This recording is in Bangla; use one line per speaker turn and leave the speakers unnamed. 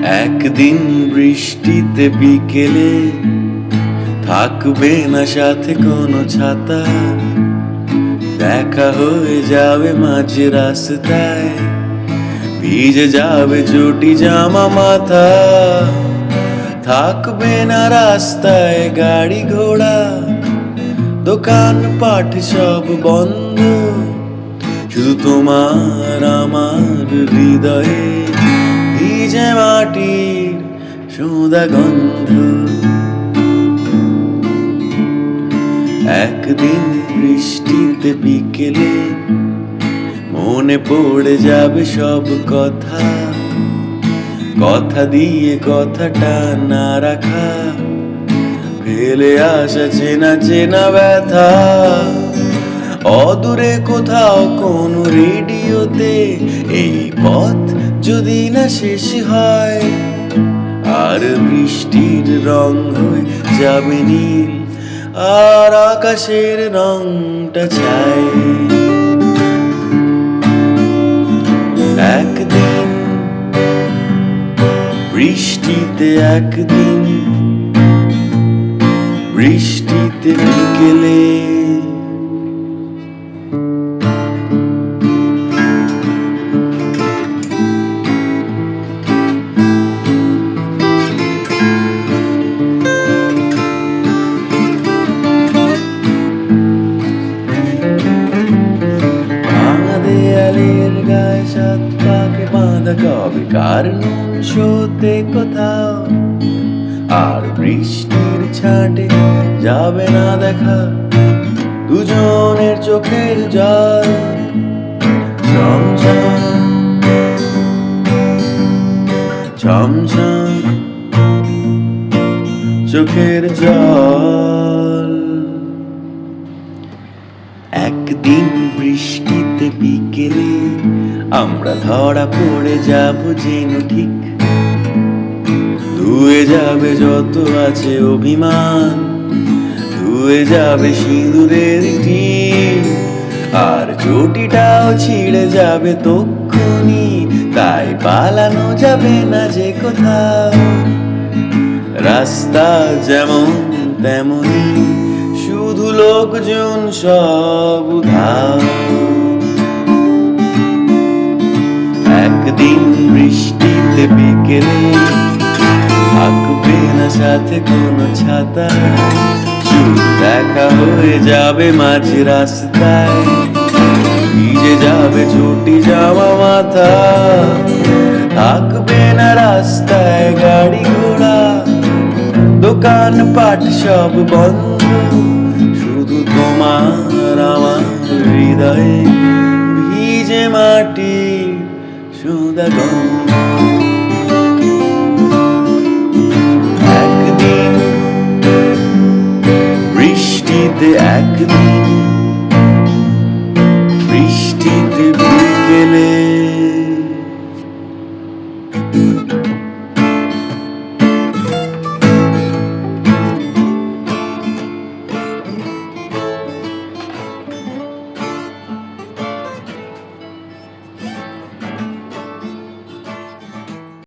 একদিন বৃষ্টিতে বিকেলে থাকবে না সাথে কোনো ছাতা, দেখা হয়ে যাবে মাঝে রাস্তায়, ভিজে যাবে চটি জামা মাথা। থাকবে না রাস্তায় গাড়ি ঘোড়া, দোকান পাট সব বন্ধ, শুধু তোমার আমার হৃদয়ে ভিজে মাটির সুদা গন্ধ। একদিন বৃষ্টিতে বিকেলে মনে পড়ে যাবে সব কথা, কথা দিয়ে কথাটা না রাখা, ফেলে আসা চেনা চেনা ব্যথা। অদূরে কোথাও কোনো রেডিওতে এই পথ যদি না শেষ হয়, আর বৃষ্টির রং হয়ে যাবে নীল, আর আকাশের রংটা ছাই। একদিন বৃষ্টিতে, একদিন বৃষ্টিতে বিকেলে গায়ে সাত পাকে বাঁধা কবে কার নুন শোতে কোথাও, আর বৃষ্টির ছাঁটে যাবে না দেখা দুজনের চোখের জল। ছমছম ছমছম চোখের জল। একদিন বৃষ্টিতে বিকেলে আমরা ধরা পড়ে যাব যেন ঠিক, ধুয়ে যাবে যত আছে অভিমান, ধুয়ে যাবে সিঁদুরের টিপ, আর চটিটাও ছিঁড়ে যাবে তক্ষুনি, তাই পালানো যাবে না যে কোথাও। রাস্তা যেমন তেমনি, শুধু লোকজন সব উধাও। একদিন বৃষ্টিতে বিকেলে থাকবে না সাথে কোনো ছাতা, শুধু দেখা হয়ে যাবে মাঝ রাস্তায়, ভিজে যাবে চটি জামা মাথা। থাকবে না রাস্তায় গাড়ি ঘোড়া, দোকান পাট সব বন্ধ, শুধু তোমার আমার হৃদয়ে ভিজে মাটি সুদা গন্ধ। একদিন বৃষ্টিতে, একদিন